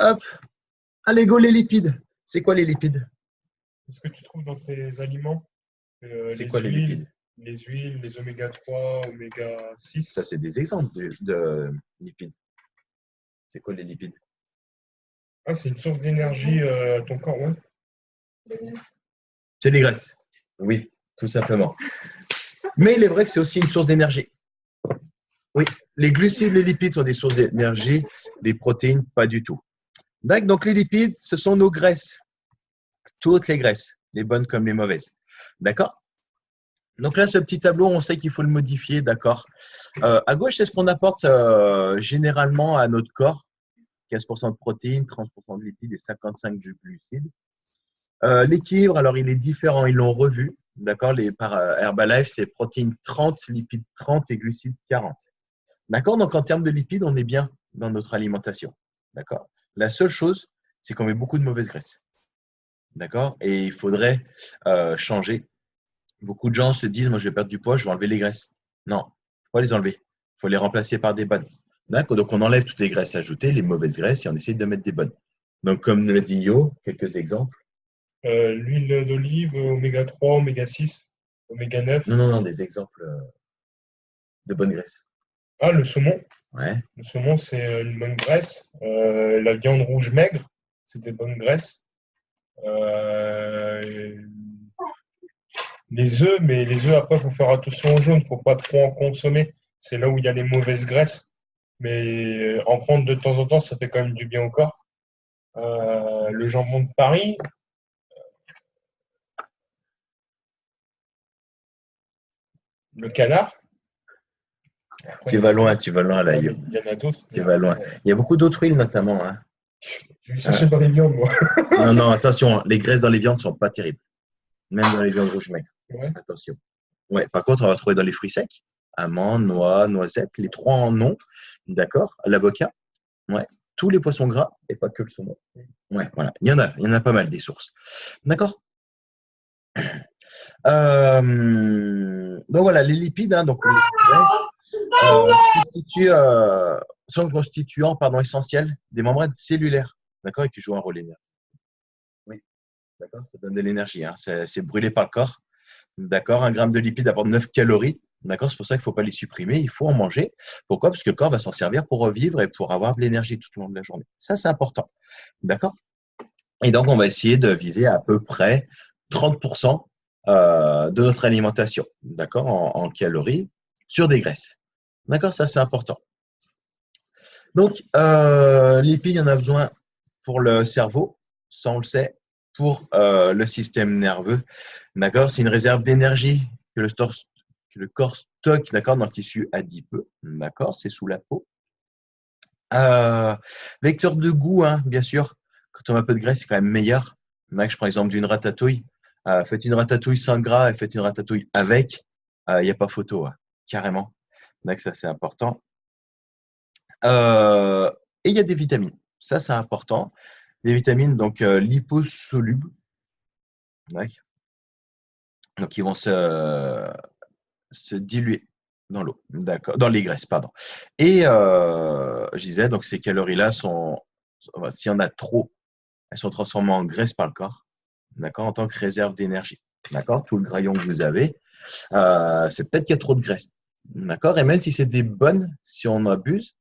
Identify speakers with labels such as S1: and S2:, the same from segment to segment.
S1: hop, allez go les lipides. C'est quoi les lipides?
S2: Est-ce que tu trouves dans tes aliments
S1: C'est quoi les lipides?
S2: les huiles, les oméga 3, oméga
S1: Ça,
S2: 6?
S1: c'est des exemples de lipides. C'est quoi les lipides?
S2: Ah, c'est une source d'énergie à ton corps, ouais.
S1: C'est des graisses. Oui, tout simplement. Mais il est vrai que c'est aussi une source d'énergie. Oui, les glucides, les lipides sont des sources d'énergie, les protéines, pas du tout. D'accord, donc les lipides, ce sont nos graisses. Toutes les graisses, les bonnes comme les mauvaises. D'accord? Donc là, ce petit tableau, on sait qu'il faut le modifier, d'accord? À gauche, c'est ce qu'on apporte généralement à notre corps. 15% de protéines, 30% de lipides et 55% de glucides. L'équilibre, alors il est différent, ils l'ont revu. D'accord? Par Herbalife, c'est protéines 30, lipides 30 et glucides 40. D'accord? Donc en termes de lipides, on est bien dans notre alimentation. D'accord? La seule chose, c'est qu'on met beaucoup de mauvaises graisses. D'accord? Et il faudrait changer. Beaucoup de gens se disent, moi je vais perdre du poids, je vais enlever les graisses. Non, il ne faut pas les enlever. Il faut les remplacer par des bonnes. D'accord? Donc on enlève toutes les graisses ajoutées, les mauvaises graisses, et on essaie de mettre des bonnes. Donc comme l'a dit Yo, quelques exemples.
S2: L'huile d'olive, oméga 3, oméga 6, oméga 9.
S1: Non, non, non, des exemples de bonnes graisses.
S2: Ah, le saumon.
S1: Ouais.
S2: Le saumon, c'est une bonne graisse. La viande rouge maigre, c'est des bonnes graisses. Euh, les œufs, mais les œufs, après, il faut faire attention aux jaunes. Il ne faut pas trop en consommer. C'est là où il y a les mauvaises graisses. Mais en prendre de temps en temps, ça fait quand même du bien au corps. Le jambon de Paris, le canard. Après,
S1: Tu vas loin là, Yo.
S2: il y en a d'autres.
S1: Tu vas loin. Il y a beaucoup d'autres huiles notamment. Hein.
S2: Je vais chercher dans les viandes, moi.
S1: Non, non, attention, les graisses dans les viandes ne sont pas terribles. Même dans les viandes rouges maigres.
S2: Ouais.
S1: Attention. Ouais. Par contre, on va trouver dans les fruits secs. Amandes, noix, noisettes, les trois en ont. D'accord? L'avocat. Ouais. Tous les poissons gras et pas que le saumon. Ouais, voilà. Il y en a pas mal des sources. D'accord? Donc voilà, les lipides, hein, donc les graisses, sont le constituant essentiel des membranes cellulaires, d'accord, et qui jouent un rôle énergie. Oui, d'accord, ça donne de l'énergie, hein, c'est brûlé par le corps, d'accord. Un gramme de lipides apporte 9 calories, d'accord, c'est pour ça qu'il ne faut pas les supprimer, il faut en manger. Pourquoi? Parce que le corps va s'en servir pour revivre et pour avoir de l'énergie tout au long de la journée. Ça, c'est important, d'accord. Et donc, on va essayer de viser à peu près 30% de notre alimentation, d'accord, en calories, sur des graisses. D'accord, ça c'est important. Donc, lipides, il y en a besoin pour le cerveau, ça on le sait, pour le système nerveux. D'accord, c'est une réserve d'énergie que le corps stocke, d'accord, dans le tissu adipeux. D'accord, c'est sous la peau. Vecteur de goût, hein, bien sûr. Quand on a un peu de graisse, c'est quand même meilleur. Là, je prends l'exemple d'une ratatouille. Faites une ratatouille sans gras et faites une ratatouille avec. Il n'y a pas photo, hein, carrément. Donc, ça, c'est important. Et il y a des vitamines. Ça, c'est important. Des vitamines donc liposolubles. Donc, ils vont se diluer dans l'eau, d'accord, dans les graisses, pardon. Et je disais, donc ces calories-là s'il y en a trop, elles sont transformées en graisse par le corps, d'accord, en tant que réserve d'énergie, d'accord. Tout le graillon que vous avez, c'est peut-être qu'il y a trop de graisse, d'accord. Et même si c'est des bonnes, si on abuse,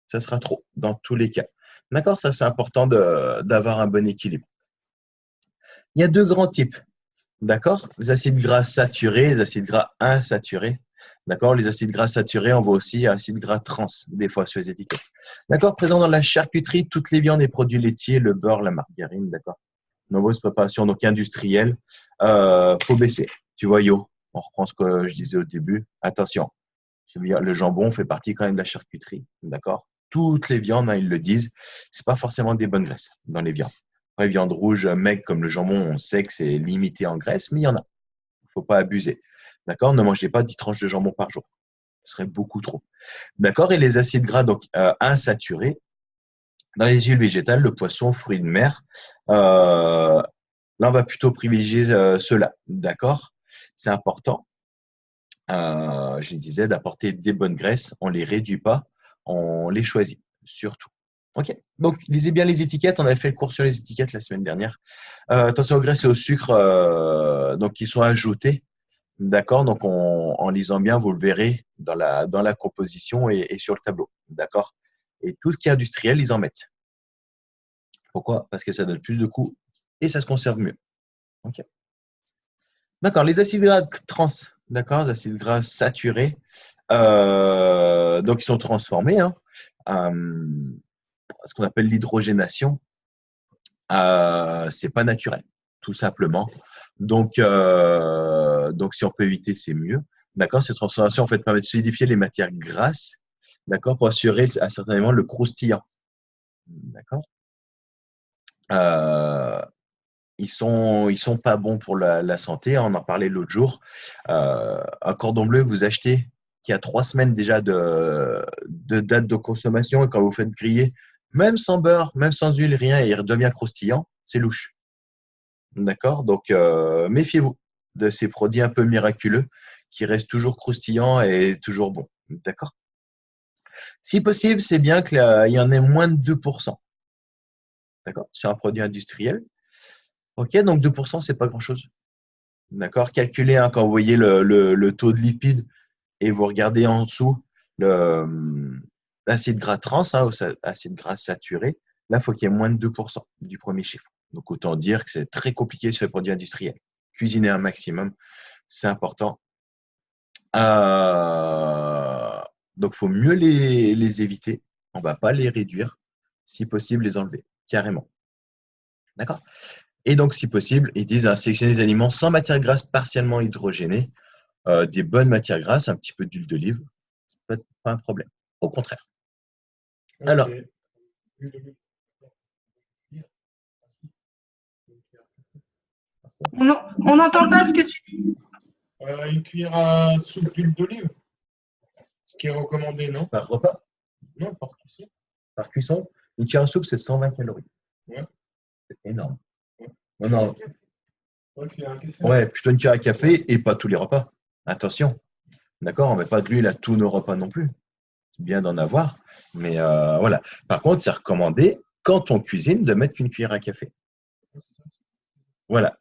S1: ça sera trop dans tous les cas, d'accord. Ça, c'est important d'avoir un bon équilibre. Il y a deux grands types. D'accord? Les acides gras saturés, les acides gras insaturés. D'accord? Les acides gras saturés, on voit aussi acides gras trans, des fois, sur les étiquettes. D'accord? Présent dans la charcuterie, toutes les viandes et produits laitiers, le beurre, la margarine, d'accord? Nombreuses préparations donc industrielles. Faut baisser. Tu vois, Yo, on reprend ce que je disais au début. Attention, le jambon fait partie quand même de la charcuterie, d'accord? Toutes les viandes, hein, ils le disent, c'est pas forcément des bonnes graisses dans les viandes. Après, viande rouge, maigre comme le jambon, on sait que c'est limité en graisse, mais il y en a. Il ne faut pas abuser. D'accord? Ne mangez pas 10 tranches de jambon par jour. Ce serait beaucoup trop. D'accord? Et les acides gras donc insaturés, dans les huiles végétales, le poisson, fruits de mer, là, on va plutôt privilégier ceux-là. D'accord? C'est important. Je disais d'apporter des bonnes graisses. On ne les réduit pas, on les choisit, surtout. Ok. Donc, lisez bien les étiquettes. On avait fait le cours sur les étiquettes la semaine dernière. Attention aux graisses et au sucre donc, qui sont ajoutés. D'accord? Donc, en lisant bien, vous le verrez dans la composition et sur le tableau. D'accord? Et tout ce qui est industriel, ils en mettent. Pourquoi? Parce que ça donne plus de coûts et ça se conserve mieux. Ok. D'accord. Les acides gras trans, d'accord? Les acides gras saturés, donc ils sont transformés, hein, ce qu'on appelle l'hydrogénation. C'est pas naturel, tout simplement. Donc, si on peut éviter, c'est mieux. D'accord? Ces transformations en fait permettent de solidifier les matières grasses, d'accord, pour assurer à certains éléments le croustillant. D'accord? Euh, ils sont pas bons pour la santé. On en parlait l'autre jour. Un cordon bleu que vous achetez qui a 3 semaines déjà de date de consommation et quand vous faites griller, même sans beurre, même sans huile, rien, et il redevient croustillant, c'est louche. D'accord? Donc, méfiez-vous de ces produits un peu miraculeux qui restent toujours croustillants et toujours bons. D'accord? Si possible, c'est bien qu'il y en ait moins de 2%. D'accord? Sur un produit industriel. OK, donc 2%, c'est pas grand-chose. D'accord? Calculez hein, quand vous voyez le taux de lipides et vous regardez en dessous l'acide gras trans, hein, ou acide gras saturé. Là, il faut qu'il y ait moins de 2% du premier chiffre. Donc, autant dire que c'est très compliqué sur les produits industriels. Cuisiner un maximum, c'est important. Donc, il faut mieux les éviter. On ne va pas les réduire. Si possible, les enlever carrément. D'accord? Et donc, si possible, ils disent sélectionner des aliments sans matière grasse partiellement hydrogénée, des bonnes matières grasses, un petit peu d'huile d'olive. Ce n'est pas un problème. Au contraire. Alors,
S2: Ok.
S3: On n'entend pas ce que tu dis.
S2: Une cuillère à soupe d'huile d'olive, ce qui est recommandé, non?
S1: par repas,
S2: Non, par cuisson.
S1: par cuisson, une cuillère à soupe, c'est 120 calories.
S2: Ouais.
S1: C'est énorme.
S2: Ouais.
S1: Non, non.
S2: Ouais, cuillère à café.
S1: Ouais, plutôt une cuillère à café et pas tous les repas. Attention. D'accord? On ne met pas de l'huile à tous nos repas non plus. C'est bien d'en avoir. Mais voilà. Par contre, c'est recommandé, quand on cuisine, de mettre qu'une cuillère à café. Voilà.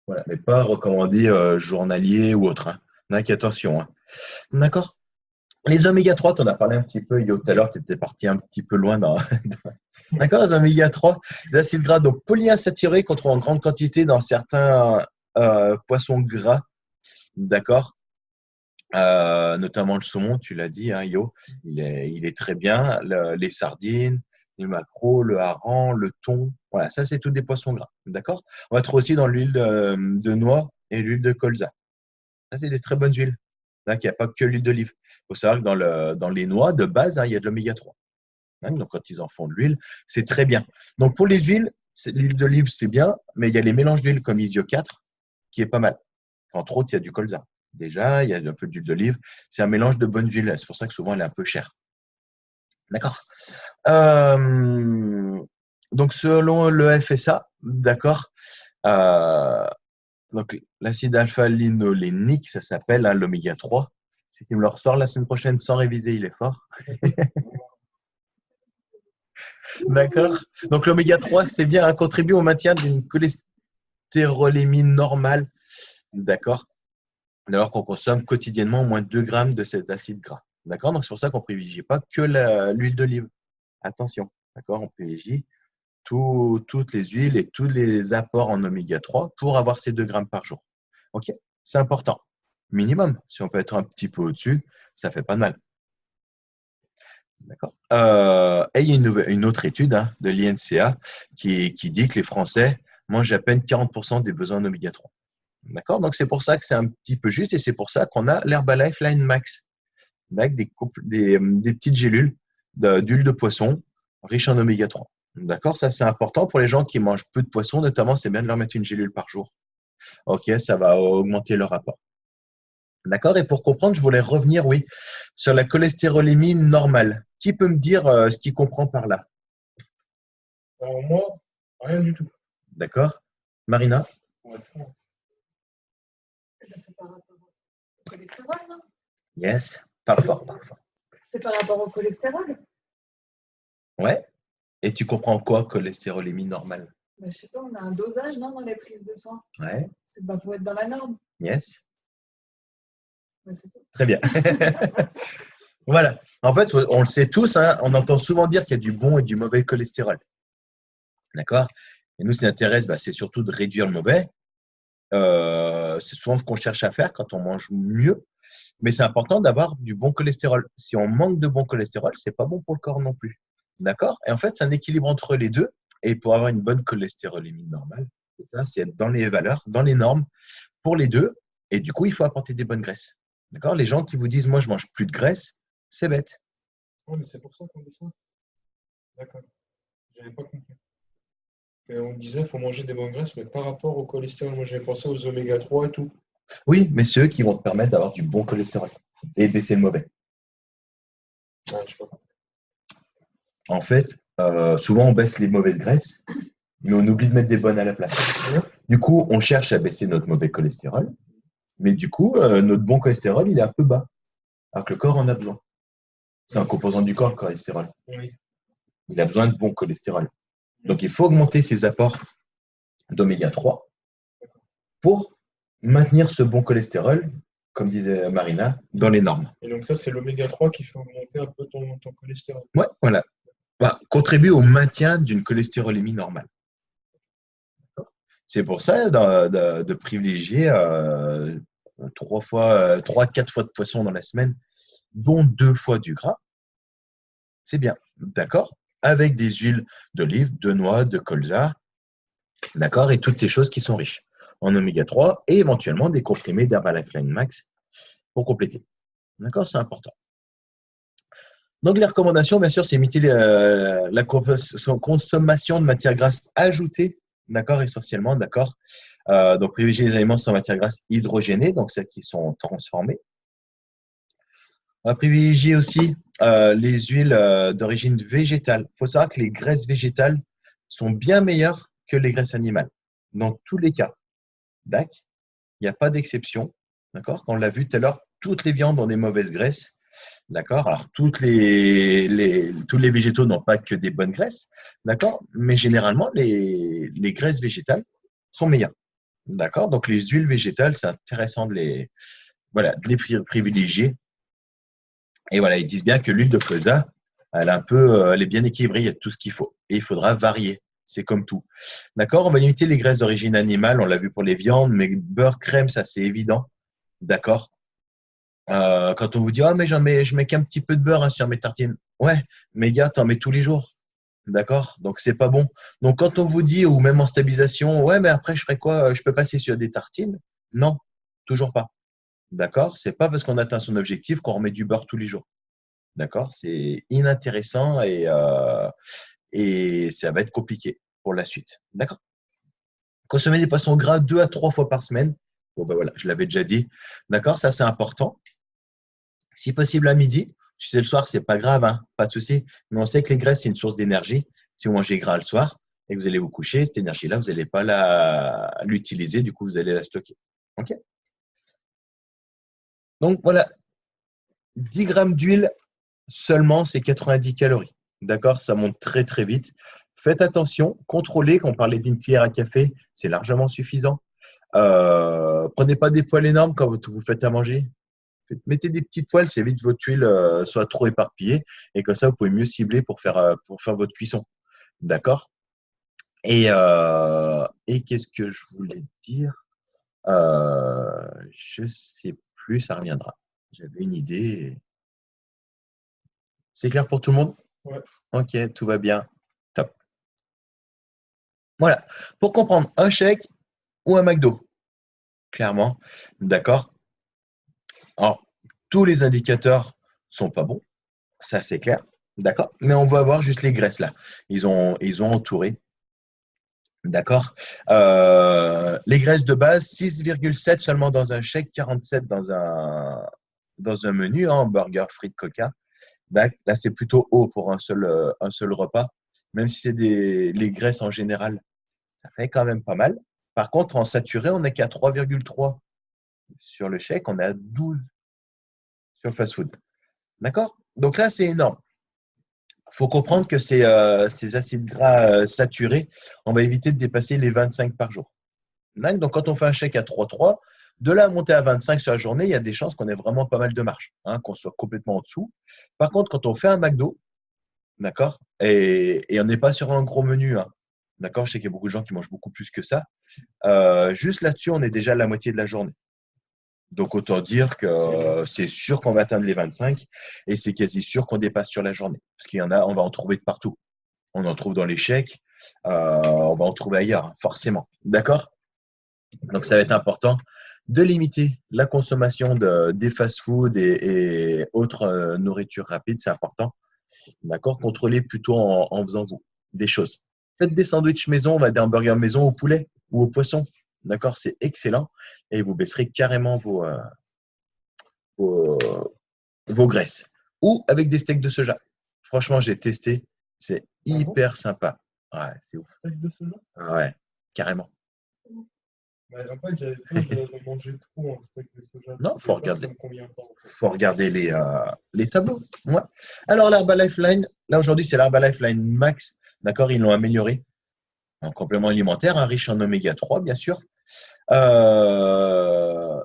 S1: Voilà. Mais pas recommandé journalier ou autre. Hein. Donc, attention. Hein. D'accord? Les oméga 3, tu en as parlé un petit peu, Yo, tout à l'heure, tu étais parti un petit peu loin dans. D'accord, les oméga 3, des acides gras donc polyinsaturés qu'on trouve en grande quantité dans certains poissons gras. D'accord? Notamment le saumon, tu l'as dit, hein, Yo, il est très bien. Les sardines, les maquereaux, le hareng, le thon. Voilà, ça, c'est tous des poissons gras. D'accord? On va trouver aussi dans l'huile de noix et l'huile de colza. Ça, c'est des très bonnes huiles. Il n'y a pas que l'huile d'olive. Il faut savoir que dans les noix, de base, hein, il y a de l'oméga 3. Hein, donc, quand ils en font de l'huile, c'est très bien. Donc, pour les huiles, l'huile d'olive, c'est bien, mais il y a les mélanges d'huile comme Isio 4 qui est pas mal. Entre autres, il y a du colza. Déjà, il y a un peu d'huile d'olive. C'est un mélange de bonnes huiles. C'est pour ça que souvent, elle est un peu chère. D'accord. Donc, selon le FSA, d'accord, donc l'acide alpha-linolénique, ça s'appelle hein, l'oméga 3. C'est qui me le ressort la semaine prochaine sans réviser, il est fort. D'accord. Donc l'oméga 3, c'est bien, hein, contribue au maintien d'une cholestérolémie normale. D'accord. Alors qu'on consomme quotidiennement au moins 2 grammes de cet acide gras. D'accord. Donc c'est pour ça qu'on ne privilégie pas que l'huile d'olive. Attention. D'accord. On privilégie toutes les huiles et tous les apports en oméga 3 pour avoir ces 2 grammes par jour. OK. C'est important. Minimum. Si on peut être un petit peu au-dessus, ça ne fait pas de mal. D'accord. Et il y a une autre étude hein, de l'INCA qui dit que les Français mangent à peine 40% des besoins en oméga 3. D'accord. Donc, c'est pour ça que c'est un petit peu juste et c'est pour ça qu'on a l'Herbalife Line Max avec des petites gélules d'huile de poisson riche en oméga 3. D'accord. Ça, c'est important pour les gens qui mangent peu de poisson, notamment, c'est bien de leur mettre une gélule par jour. OK, ça va augmenter leur apport. D'accord. Et pour comprendre, je voulais revenir, oui, sur la cholestérolémie normale. Qui peut me dire ce qu'il comprend par là?
S2: Alors moi, rien du tout.
S1: D'accord. Marina?
S2: Ouais.
S3: C'est par rapport au cholestérol, non?
S1: Yes. Parle fort, parle fort.
S3: C'est par rapport au cholestérol?
S1: Ouais. Et tu comprends quoi, cholestérolémie normale?
S3: Bah, je sais pas, on a un dosage, non, dans les prises de sang.
S1: Ouais,
S3: Bah, faut être dans la norme.
S1: yes,
S3: Bah, c'est tout.
S1: très bien. Voilà. En fait, on le sait tous, hein, on entend souvent dire qu'il y a du bon et du mauvais cholestérol. D'accord? Et nous, ce qui nous intéresse, bah, c'est surtout de réduire le mauvais. C'est souvent ce qu'on cherche à faire quand on mange mieux. Mais c'est important d'avoir du bon cholestérol. Si on manque de bon cholestérol, c'est pas bon pour le corps non plus. D'accord? Et en fait, c'est un équilibre entre les deux. Et pour avoir une bonne cholestérolémie normale, c'est ça, c'est être dans les valeurs, dans les normes pour les deux. Et du coup, il faut apporter des bonnes graisses. D'accord? Les gens qui vous disent, moi, je mange plus de graisse, c'est bête.
S2: Ouais, mais c'est pour ça qu'on dit ça. D'accord. J'avais pas compris. Et on disait qu'il faut manger des bonnes graisses, mais par rapport au cholestérol, moi j'avais pensé aux oméga 3 et tout.
S1: Oui, mais c'est eux qui vont te permettre d'avoir du bon cholestérol et baisser le mauvais.
S2: Ouais, je sais pas.
S1: En fait, souvent, on baisse les mauvaises graisses, mais on oublie de mettre des bonnes à la place. Du coup, on cherche à baisser notre mauvais cholestérol, mais du coup, notre bon cholestérol, il est un peu bas, alors que le corps en a besoin. C'est un composant du corps, le cholestérol.
S2: Oui.
S1: Il a besoin de bon cholestérol. Donc, il faut augmenter ses apports d'oméga 3 pour maintenir ce bon cholestérol, comme disait Marina, dans les normes.
S2: Et donc ça, c'est l'oméga 3 qui fait augmenter un peu ton cholestérol.
S1: Ouais, voilà. Bah, contribue au maintien d'une cholestérolémie normale. C'est pour ça de privilégier 3-4 fois de poisson dans la semaine, dont 2 fois du gras. C'est bien, d'accord? Avec des huiles d'olive, de noix, de colza, d'accord? Et toutes ces choses qui sont riches en oméga 3 et éventuellement des comprimés d'Herbalife Line Max pour compléter. D'accord? C'est important. Donc, les recommandations, bien sûr, c'est limiter la consommation de matières grasses ajoutées, d'accord, essentiellement, d'accord. Donc, privilégier les aliments sans matières grasses hydrogénées, donc celles qui sont transformées. On va privilégier aussi les huiles d'origine végétale. Il faut savoir que les graisses végétales sont bien meilleures que les graisses animales, dans tous les cas. D'accord? Il n'y a pas d'exception, d'accord? Quand on l'a vu tout à l'heure, toutes les viandes ont des mauvaises graisses. D'accord? Alors, tous les végétaux n'ont pas que des bonnes graisses, d'accord? Mais généralement, les graisses végétales sont meilleures. D'accord? Donc, les huiles végétales, c'est intéressant de les privilégier. Et voilà, ils disent bien que l'huile de colza, elle est bien équilibrée, il y a tout ce qu'il faut. Et il faudra varier. C'est comme tout. D'accord? On va limiter les graisses d'origine animale, on l'a vu pour les viandes, mais beurre, crème, ça c'est évident. D'accord? Quand on vous dit, ah, mais je mets qu'un petit peu de beurre sur mes tartines. Ouais, mais gars, t'en mets tous les jours. D'accord? Donc, c'est pas bon. Donc, quand on vous dit, ou même en stabilisation, ouais, mais après, je ferai quoi? Je peux passer sur des tartines? Non, toujours pas. D'accord? C'est pas parce qu'on atteint son objectif qu'on remet du beurre tous les jours. D'accord? C'est inintéressant et ça va être compliqué pour la suite. D'accord? Consommer des poissons gras 2 à 3 fois par semaine. Bon, ben voilà, je l'avais déjà dit. D'accord? Ça, c'est important. Si possible à midi, si c'est le soir, c'est pas grave, hein, pas de souci. Mais on sait que les graisses, c'est une source d'énergie. Si vous mangez gras le soir et que vous allez vous coucher, cette énergie-là, vous n'allez pas l'utiliser, du coup, vous allez la stocker. OK? Donc voilà, 10 grammes d'huile seulement, c'est 90 calories. D'accord? Ça monte très très vite. Faites attention, contrôlez. Quand on parlait d'une cuillère à café, c'est largement suffisant. Prenez pas des poêles énormes quand vous faites à manger. Mettez des petites poêles, c'est vite que votre huile soit trop éparpillée. Et comme ça, vous pouvez mieux cibler pour faire votre cuisson. D'accord? Et qu'est-ce que je voulais dire? Je ne sais plus, ça reviendra. J'avais une idée. C'est clair pour tout le monde?
S2: Ouais.
S1: Ok, tout va bien. Top. Voilà. Pour comprendre un shake ou un McDo, clairement. D'accord? Alors, tous les indicateurs sont pas bons. Ça, c'est clair. D'accord? Mais on va voir juste les graisses là. Ils ont entouré. D'accord? Les graisses de base, 6,7 seulement dans un shake, 47 dans un menu, hein, burger, frites, coca. Là, c'est plutôt haut pour un seul repas. Même si c'est les graisses en général, ça fait quand même pas mal. Par contre, en saturé, on n'est qu'à 3,3 sur le shake, on est à 12 sur le fast-food. D'accord? Donc là, c'est énorme. faut comprendre que ces acides gras saturés, on va éviter de dépasser les 25 par jour. Donc, quand on fait un chèque à 3,3, de là à monter à 25 sur la journée, il y a des chances qu'on ait vraiment pas mal de marge, qu'on soit complètement en dessous. Par contre, quand on fait un McDo, d'accord, et on n'est pas sur un gros menu, d'accord, je sais qu'il y a beaucoup de gens qui mangent beaucoup plus que ça. Juste là-dessus, on est déjà à la moitié de la journée. Donc, autant dire que c'est sûr qu'on va atteindre les 25 et c'est quasi sûr qu'on dépasse sur la journée. Parce qu'il y en a, on va en trouver de partout. On en trouve dans les chèques, on va en trouver ailleurs, forcément. D'accord? Donc, ça va être important de limiter la consommation des fast-foods et autres nourritures rapides. C'est important. D'accord? Contrôlez plutôt en faisant vous des choses. Faites des sandwichs maison, on va des hamburgers maison au poulet ou au poisson. D'accord? C'est excellent. Et vous baisserez carrément vos graisses. Ou avec des steaks de soja. Franchement, j'ai testé. C'est hyper sympa. Ouais, c'est ouf.
S2: Steak de soja?
S1: Ouais, carrément.
S2: Ouais, en fait, j'avais peur de manger trop en steak de soja.
S1: Non, faut regarder.
S2: Ça me convient pas, en fait.
S1: Faut regarder les tableaux. Ouais. Alors, l'Herbalife Line, là aujourd'hui, c'est l'Herbalife Line Max. D'accord? Ils l'ont amélioré en complément alimentaire, riche en oméga 3, bien sûr.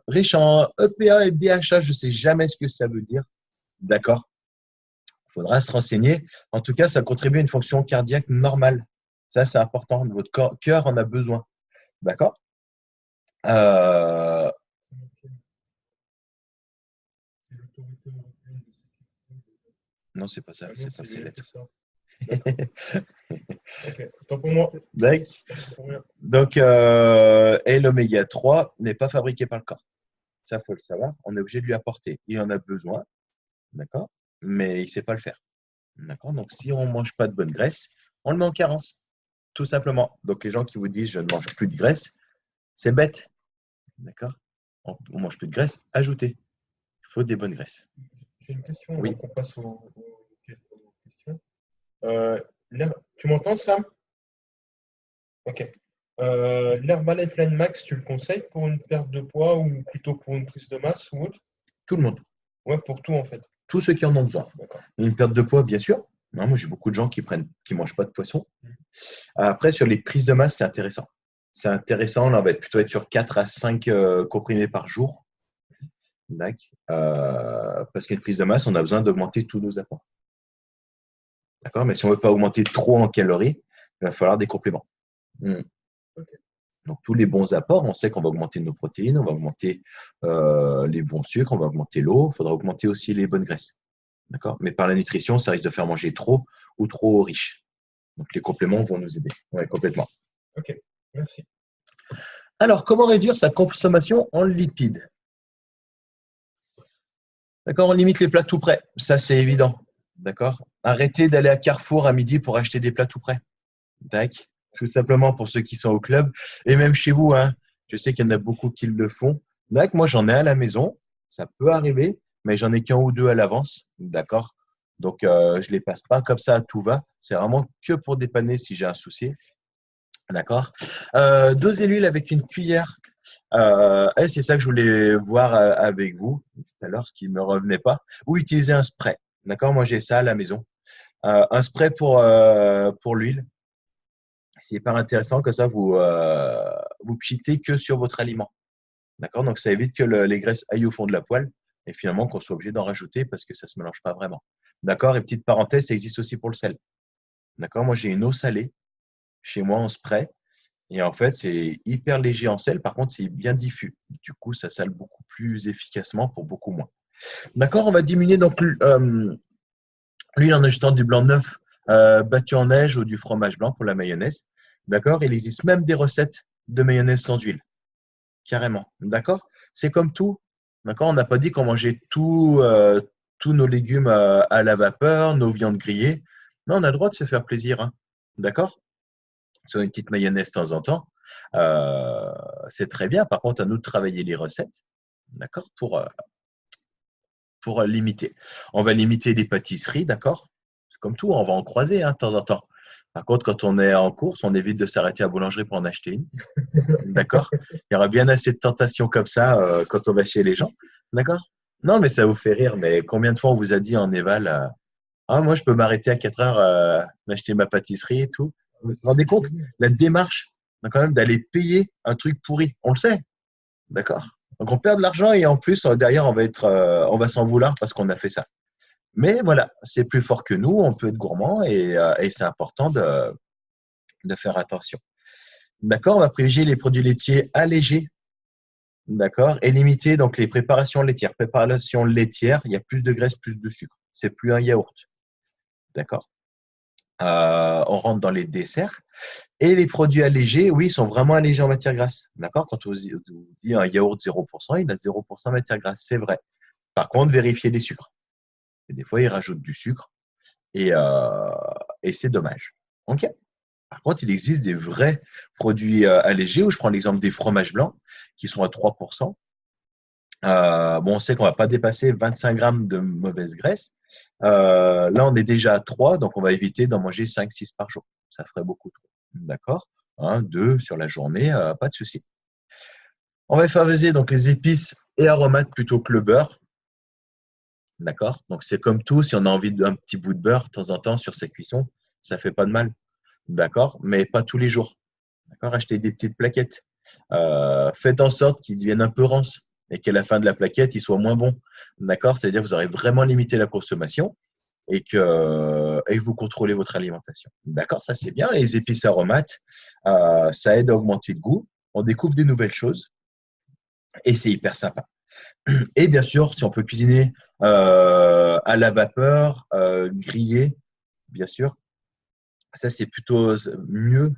S1: Riche en EPA et DHA, je ne sais jamais ce que ça veut dire. D'accord? Il faudra se renseigner. En tout cas, ça contribue à une fonction cardiaque normale. Ça, c'est important. Votre cœur en a besoin. D'accord?
S2: C'est l'autorité européenne de sécurité.
S1: Non, c'est pas ça.
S2: Ah
S1: C'est
S2: non,
S1: pas
S2: c'est
S1: ces
S2: lui
S1: lettres.
S2: qui fait ça. Ok, tant pour moi.
S1: D'accord.
S2: Pour rien.
S1: Donc, et l'oméga 3 n'est pas fabriqué par le corps. Ça, il faut le savoir. On est obligé de lui apporter. Il en a besoin, d'accord, mais il ne sait pas le faire. D'accord. Donc, si on ne mange pas de bonne graisse, on le met en carence, tout simplement. Donc, les gens qui vous disent je ne mange plus de graisse, c'est bête. D'accord. On ne mange plus de graisse, ajoutez. Il faut des bonnes graisses.
S2: J'ai une question
S1: Oui.
S2: avant qu'on passe aux questions. Tu m'entends, Sam? Ok. L'Herbalife Line Max, tu le conseilles pour une perte de poids ou plutôt pour une prise de masse ou autre?
S1: Tout le monde.
S2: Ouais, pour tout en fait.
S1: Tous ceux qui en ont besoin.
S2: D'accord.
S1: Une perte de poids, bien sûr. Non, moi, j'ai beaucoup de gens qui mangent pas de poisson. Après, sur les prises de masse, c'est intéressant. C'est intéressant. Là, on va plutôt être sur 4 à 5 comprimés par jour. Parce qu'une prise de masse, on a besoin d'augmenter tous nos apports. D'accord? Mais si on ne veut pas augmenter trop en calories, il va falloir des compléments.
S2: Okay.
S1: Donc, tous les bons apports, on sait qu'on va augmenter nos protéines, on va augmenter les bons sucres, on va augmenter l'eau, il faudra augmenter aussi les bonnes graisses. D'accord? Mais par la nutrition, ça risque de faire manger trop ou trop riche. Donc, les compléments vont nous aider. Oui, complètement.
S2: Ok, merci.
S1: Alors, comment réduire sa consommation en lipides? D'accord? On limite les plats tout prêts. Ça, c'est évident. D'accord? Arrêtez d'aller à Carrefour à midi pour acheter des plats tout prêts. D'accord? Tout simplement pour ceux qui sont au club. Et même chez vous, je sais qu'il y en a beaucoup qui le font. D'accord? Moi, j'en ai à la maison. Ça peut arriver, mais j'en ai qu'un ou deux à l'avance. D'accord? Donc, je ne les passe pas comme ça à tout va. C'est vraiment que pour dépanner si j'ai un souci. D'accord? Doser l'huile avec une cuillère. C'est ça que je voulais voir avec vous tout à l'heure, ce qui ne me revenait pas. Ou utiliser un spray. D'accord? Moi, j'ai ça à la maison. Un spray pour l'huile. C'est hyper intéressant que ça, vous pchitez que sur votre aliment. D'accord? Donc, ça évite que les graisses aillent au fond de la poêle et finalement qu'on soit obligé d'en rajouter parce que ça ne se mélange pas vraiment. D'accord? Et petite parenthèse, ça existe aussi pour le sel. D'accord? Moi, j'ai une eau salée chez moi en spray. Et en fait, c'est hyper léger en sel. Par contre, c'est bien diffus. Du coup, ça sale beaucoup plus efficacement pour beaucoup moins. D'accord? On va diminuer donc l'huile en ajoutant du blanc neuf battu en neige ou du fromage blanc pour la mayonnaise. D'accord? Il existe même des recettes de mayonnaise sans huile. Carrément. D'accord? C'est comme tout. D'accord? On n'a pas dit qu'on mangeait tous nos légumes à la vapeur, nos viandes grillées. Non, on a le droit de se faire plaisir. D'accord? Sur une petite mayonnaise de temps en temps, c'est très bien. Par contre, à nous de travailler les recettes, d'accord, pour limiter. On va limiter les pâtisseries, d'accord? C'est comme tout, on va en croiser de temps en temps. Par contre, quand on est en course, on évite de s'arrêter à la boulangerie pour en acheter une. D'accord? Il y aura bien assez de tentations comme ça quand on va chez les gens. D'accord? Non, mais ça vous fait rire. Mais combien de fois on vous a dit en éval Ah, moi, je peux m'arrêter à 4 heures, m'acheter ma pâtisserie et tout. Vous vous rendez compte, la démarche, quand même, d'aller payer un truc pourri. On le sait, d'accord? Donc, on perd de l'argent et en plus, derrière, on va s'en vouloir parce qu'on a fait ça. Mais voilà, c'est plus fort que nous, on peut être gourmand et c'est important de faire attention. D'accord? On va privilégier les produits laitiers allégés, d'accord? Et limiter donc les préparations laitières. Préparation laitière, il y a plus de graisse, plus de sucre. C'est plus un yaourt. D'accord? On rentre dans les desserts. Et les produits allégés, oui, sont vraiment allégés en matière grasse. D'accord? Quand on vous dit un yaourt 0%, il a 0% de matière grasse. C'est vrai. Par contre, vérifiez les sucres. Et des fois, ils rajoutent du sucre et c'est dommage. OK? Par contre, il existe des vrais produits allégés où je prends l'exemple des fromages blancs qui sont à 3%. Bon, on sait qu'on ne va pas dépasser 25 grammes de mauvaise graisse. Là, on est déjà à 3, donc on va éviter d'en manger 5-6 par jour. Ça ferait beaucoup trop. D'accord? 1, 2 sur la journée, pas de souci. On va favoriser donc les épices et aromates plutôt que le beurre. D'accord? Donc, c'est comme tout, si on a envie d'un petit bout de beurre de temps en temps sur sa cuisson, ça ne fait pas de mal. D'accord? Mais pas tous les jours. D'accord? Achetez des petites plaquettes. Faites en sorte qu'ils deviennent un peu rances et qu'à la fin de la plaquette, ils soient moins bons. D'accord? C'est-à-dire que vous aurez vraiment limité la consommation et que vous contrôlez votre alimentation. D'accord? Ça, c'est bien. Les épices aromates, ça aide à augmenter le goût. On découvre des nouvelles choses et c'est hyper sympa. Et bien sûr, si on peut cuisiner à la vapeur, griller, bien sûr, ça, c'est plutôt mieux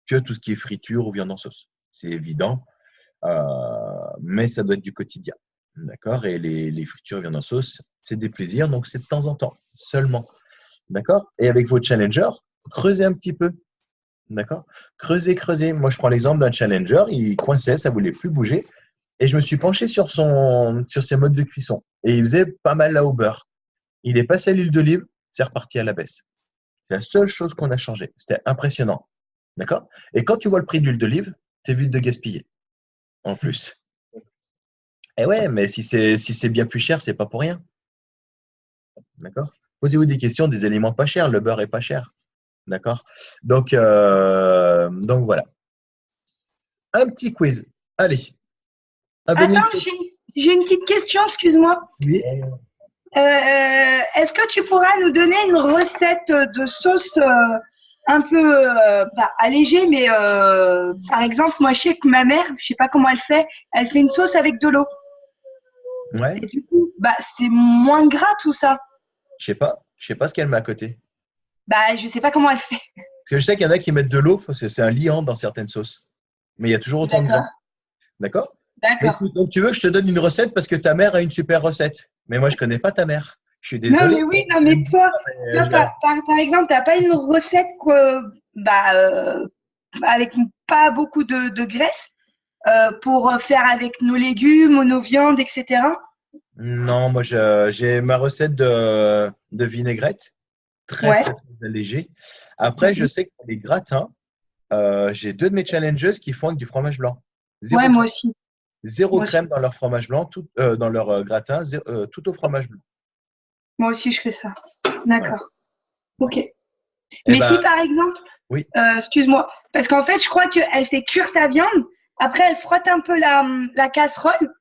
S1: que tout ce qui est friture ou viande en sauce. C'est évident, mais ça doit être du quotidien. D'accord? Et les fritures et viande en sauce, c'est des plaisirs, donc c'est de temps en temps seulement. D'accord? Et avec vos challengers, creusez un petit peu. D'accord? Creusez, creusez. Moi, je prends l'exemple d'un challenger, il coinçait, ça ne voulait plus bouger. Et je me suis penché sur ses modes de cuisson. Et il faisait pas mal là au beurre. Il est passé à l'huile d'olive, c'est reparti à la baisse. C'est la seule chose qu'on a changé. C'était impressionnant. D'accord? Et quand tu vois le prix de l'huile d'olive, t'évites de gaspiller. En plus. Eh ouais, mais si c'est bien plus cher, c'est pas pour rien. D'accord? Posez-vous des questions des éléments pas chers. Le beurre est pas cher. D'accord? Donc voilà. Un petit quiz. Allez.
S4: Attends, j'ai une petite question, excuse-moi.
S1: Oui.
S4: Est-ce que tu pourras nous donner une recette de sauce un peu allégée, mais par exemple, moi je sais que ma mère, je sais pas comment elle fait une sauce avec de l'eau.
S1: Ouais.
S4: Et du coup, c'est moins gras tout ça.
S1: Je sais pas ce qu'elle met à côté.
S4: Je sais pas comment elle fait.
S1: Parce que je sais qu'il y en a qui mettent de l'eau, parce que c'est un liant dans certaines sauces. Mais il y a toujours autant de gras. D'accord?
S4: D'accord.
S1: Donc, tu veux que je te donne une recette parce que ta mère a une super recette. Mais moi, je ne connais pas ta mère. Je suis désolé.
S4: Non, mais oui, non, mais toi par exemple, tu n'as pas une recette avec pas beaucoup de graisse pour faire avec nos légumes ou nos viandes, etc.
S1: Non, moi, j'ai ma recette de vinaigrette. Très, très, très allégée. Après, je sais que pour les gratins, j'ai 2 de mes challengers qui font avec du fromage blanc.
S4: Ouais, moi aussi.
S1: Zéro crème dans leur fromage blanc, dans leur gratin, tout au fromage blanc.
S4: Moi aussi, je fais ça. D'accord. Ok.
S1: Mais
S4: si par exemple,
S1: oui.
S4: Excuse-moi, parce qu'en fait, je crois qu'elle fait cuire sa viande. Après, elle frotte un peu la casserole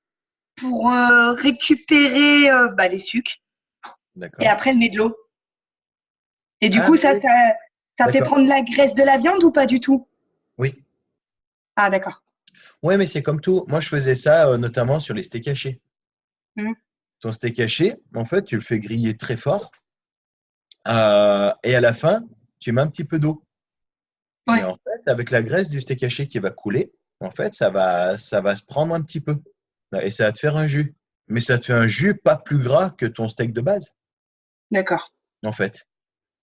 S4: pour récupérer les sucres. Et après, elle met de l'eau. Et du coup, ça fait prendre la graisse de la viande ou pas du tout?
S1: Oui.
S4: Ah, d'accord.
S1: Oui, mais c'est comme tout. Moi, je faisais ça notamment sur les steaks hachés. Ton steak haché, en fait, tu le fais griller très fort. Et à la fin, tu mets un petit peu d'eau.
S4: Ouais.
S1: Et en fait, avec la graisse du steak haché qui va couler, en fait, ça va se prendre un petit peu. Et ça va te faire un jus. Mais ça te fait un jus pas plus gras que ton steak de base.
S4: D'accord.
S1: En fait.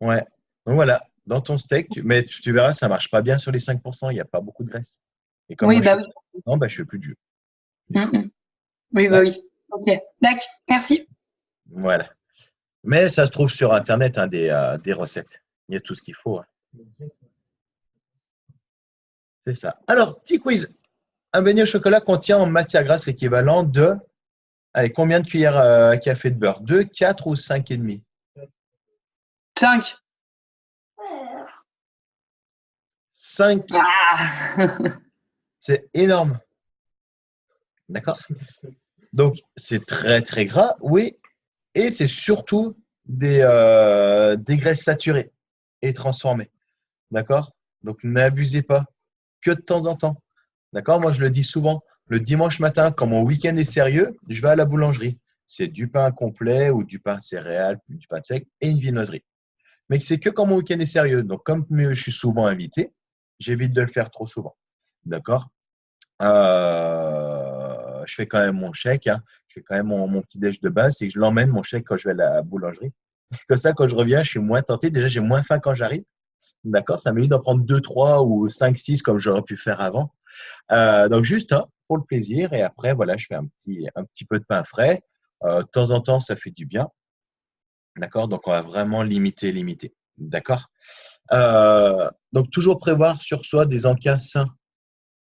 S1: Ouais. Donc voilà, dans ton steak, mais tu verras, ça ne marche pas bien sur les 5%. Il n'y a pas beaucoup de graisse. Et comme
S4: oui,
S1: moi,
S4: oui.
S1: Non, je ne fais plus de jus.
S4: Oui, oui. Ok. D'accord. Merci.
S1: Voilà. Mais ça se trouve sur Internet, des recettes. Il y a tout ce qu'il faut. C'est ça. Alors, petit quiz. Un beignet au chocolat contient en matière grasse l'équivalent de… Allez, combien de cuillères à café de beurre? 2, 4 ou 5,5?
S4: 5.
S1: 5,
S4: Ah.
S1: c'est énorme. D'accord? Donc, c'est très, très gras, oui. Et c'est surtout des graisses saturées et transformées. D'accord? Donc, n'abusez pas que de temps en temps. D'accord? Moi, je le dis souvent. Le dimanche matin, quand mon week-end est sérieux, je vais à la boulangerie. C'est du pain complet ou du pain céréales, du pain sec et une viennoiserie. Mais c'est que quand mon week-end est sérieux. Donc, comme je suis souvent invité, j'évite de le faire trop souvent. D'accord? Je fais quand même mon chèque. Hein. Je fais quand même mon petit déj de base et je l'emmène mon chèque quand je vais à la boulangerie. Comme ça, quand je reviens, je suis moins tenté. Déjà, j'ai moins faim quand j'arrive. D'accord? Ça m'évite d'en prendre 2, 3 ou 5, 6 comme j'aurais pu faire avant. Donc, juste un pour le plaisir. Et après, voilà, je fais un petit peu de pain frais. De temps en temps, ça fait du bien. D'accord? Donc, on va vraiment limiter. D'accord? Donc, toujours prévoir sur soi des encas sains.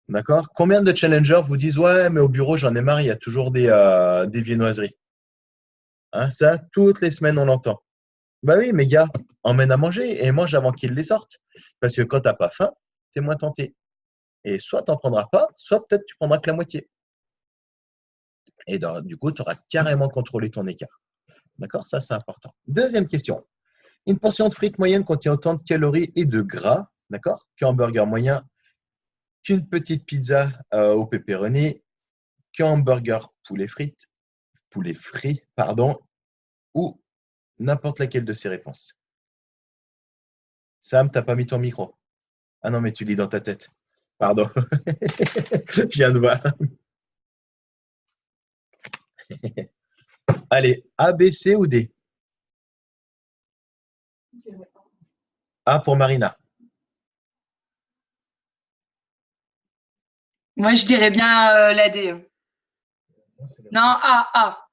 S1: D'accord? Combien de challengers vous disent ouais, mais au bureau, j'en ai marre, il y a toujours des viennoiseries. Hein, ça, toutes les semaines, on l'entend. Bah oui, mes gars, emmène à manger et mange avant qu'ils les sortent. Parce que quand tu n'as pas faim, tu es moins tenté. Et soit tu n'en prendras pas, soit peut-être tu prendras que la moitié. Et du coup, tu auras carrément contrôlé ton écart. D'accord? Ça, c'est important. Deuxième question. Une portion de frites moyenne contient autant de calories et de gras, d'accord, qu'un burger moyen, qu'une petite pizza au pepperoni, qu'un hamburger poulet frit, pardon, ou n'importe laquelle de ces réponses. Sam, tu n'as pas mis ton micro. Ah non, mais tu lis dans ta tête. Pardon. Je viens de voir. Allez, A, B, C ou D? A pour Marina.
S4: Moi, je dirais bien la D. Non, A.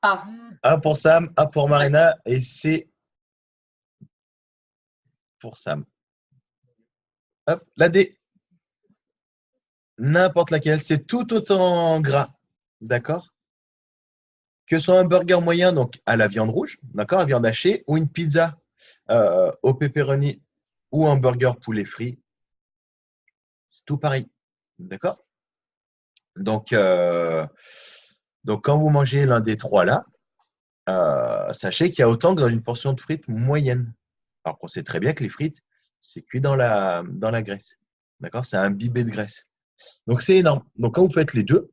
S1: A pour Sam, A pour Marina et C pour Sam. Hop, la D. N'importe laquelle, c'est tout autant gras. D'accord? Que ce soit un burger moyen, donc à la viande rouge, d'accord, à viande hachée, ou une pizza au pepperoni ou un burger poulet frit, c'est tout pareil. D'accord? Donc, quand vous mangez l'un des trois là, sachez qu'il y a autant que dans une portion de frites moyenne. Alors qu'on sait très bien que les frites, c'est cuit dans la graisse. D'accord? C'est imbibé de graisse. Donc, c'est énorme. Donc, quand vous faites les deux,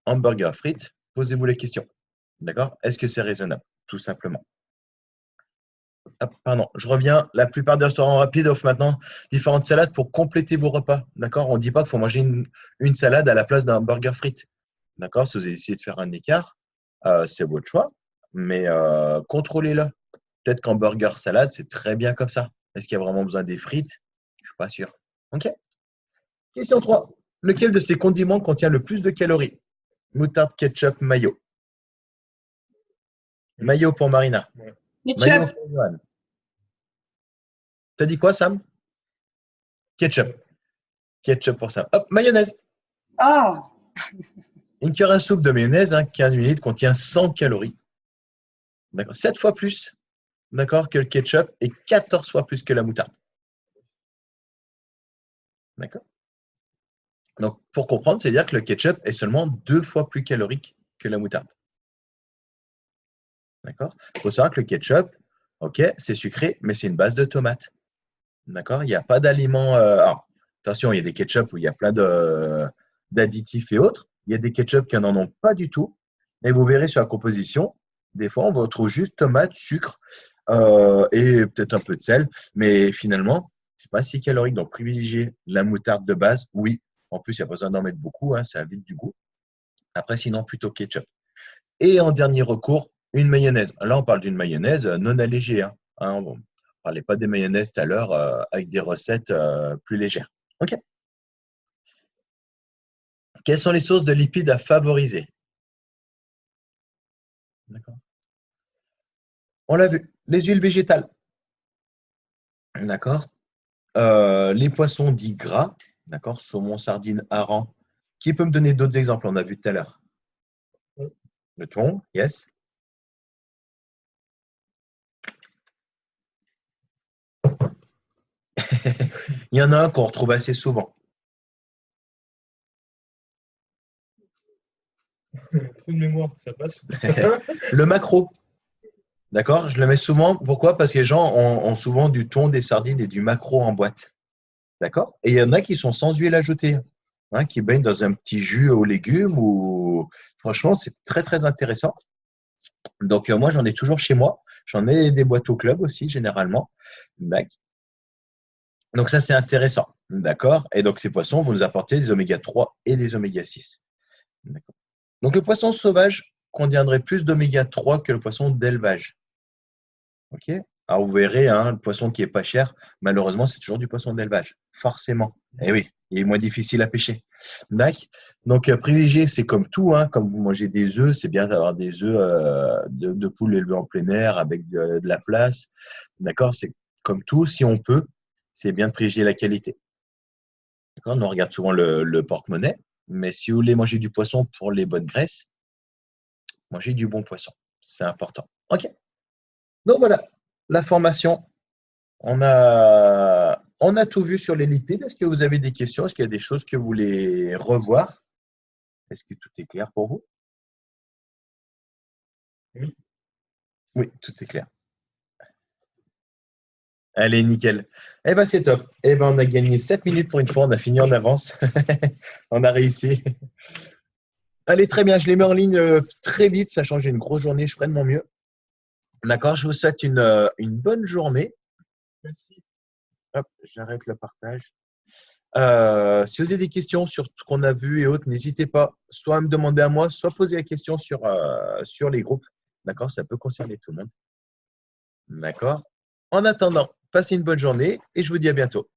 S1: hamburger, frites, posez-vous les questions. D'accord? Est-ce que c'est raisonnable? Tout simplement. Hop, pardon, je reviens. La plupart des restaurants rapides offrent maintenant différentes salades pour compléter vos repas. D'accord? On ne dit pas qu'il faut manger une salade à la place d'un burger frites. D'accord? Si vous essayez de faire un écart, c'est votre choix, mais contrôlez-le. Peut-être qu'en burger salade, c'est très bien comme ça. Est-ce qu'il y a vraiment besoin des frites? Je ne suis pas sûr. OK. Question 3. Lequel de ces condiments contient le plus de calories? Moutarde, ketchup, mayo. Mayo pour Marina. Mayo
S4: Ketchup.
S1: pour Johan. T'as dit quoi, Sam? Ketchup. Ketchup pour Sam. Hop, mayonnaise.
S4: Oh.
S1: Une cuillère à soupe de mayonnaise, 15 ml, contient 100 calories. D'accord. 7 fois plus, d'accord, que le ketchup et 14 fois plus que la moutarde. D'accord. Donc, pour comprendre, c'est-à-dire que le ketchup est seulement 2 fois plus calorique que la moutarde. D'accord. Il faut savoir que le ketchup, ok, c'est sucré, mais c'est une base de tomate. D'accord. Il n'y a pas d'aliments. Alors, attention, il y a des ketchup où il y a plein d'additifs et autres. Il y a des ketchup qui n'en ont pas du tout. Et vous verrez sur la composition, des fois, on va retrouver juste tomate, sucre et peut-être un peu de sel. Mais finalement, ce n'est pas si calorique. Donc, privilégiez la moutarde de base. Oui, en plus, il n'y a pas besoin d'en mettre beaucoup. Ça a vite du goût. Après, sinon, plutôt ketchup. Et en dernier recours, une mayonnaise. Là, on parle d'une mayonnaise non allégée. On ne parlait pas des mayonnaises tout à l'heure avec des recettes plus légères. OK. Quelles sont les sources de lipides à favoriser? D'accord. On l'a vu. Les huiles végétales. D'accord. Les poissons dits gras. D'accord. Saumon, sardine, hareng. Qui peut me donner d'autres exemples? On a vu tout à l'heure. Le thon, yes. Il y en a un qu'on retrouve assez souvent.
S2: Trop de mémoire, ça passe.
S1: Le maquereau. D'accord? Je le mets souvent. Pourquoi? Parce que les gens ont souvent du thon, des sardines et du maquereau en boîte. D'accord? Et il y en a qui sont sans huile ajoutée, hein, qui baignent dans un petit jus aux légumes. Ou franchement, c'est très, très intéressant. Donc, moi, j'en ai toujours chez moi. J'en ai des boîtes au club aussi, généralement. Donc, ça, c'est intéressant. D'accord? Et donc, ces poissons vont nous apporter des oméga 3 et des oméga 6. D'accord. Donc, le poisson sauvage contiendrait plus d'oméga 3 que le poisson d'élevage. OK? Alors, vous verrez, hein, le poisson qui est pas cher, malheureusement, c'est toujours du poisson d'élevage. Forcément. Eh oui, il est moins difficile à pêcher. D'accord? Donc, privilégier, c'est comme tout, hein, comme vous mangez des œufs, c'est bien d'avoir des œufs de poules élevées en plein air avec de la place. D'accord? C'est comme tout, si on peut, c'est bien de privilégier la qualité. D'accord? On regarde souvent le porte-monnaie, mais si vous voulez manger du poisson pour les bonnes graisses, mangez du bon poisson. C'est important. OK? Donc voilà, la formation. On a tout vu sur les lipides. Est-ce que vous avez des questions? Est-ce qu'il y a des choses que vous voulez revoir? Est-ce que tout est clair pour vous?
S2: Oui.
S1: Oui, tout est clair. Allez, nickel. Eh bien, c'est top. Eh bien, on a gagné 7 minutes pour une fois. On a fini en avance. On a réussi. Allez, très bien. Je les mets en ligne très vite, sachant que j'ai une grosse journée. Je ferai de mon mieux. D'accord? Je vous souhaite une bonne journée.
S2: Merci.
S1: Hop, j'arrête le partage. Si vous avez des questions sur ce qu'on a vu et autres, n'hésitez pas soit à me demander à moi, soit poser la question sur les groupes. D'accord? Ça peut concerner tout le monde. D'accord? En attendant, passez une bonne journée et je vous dis à bientôt.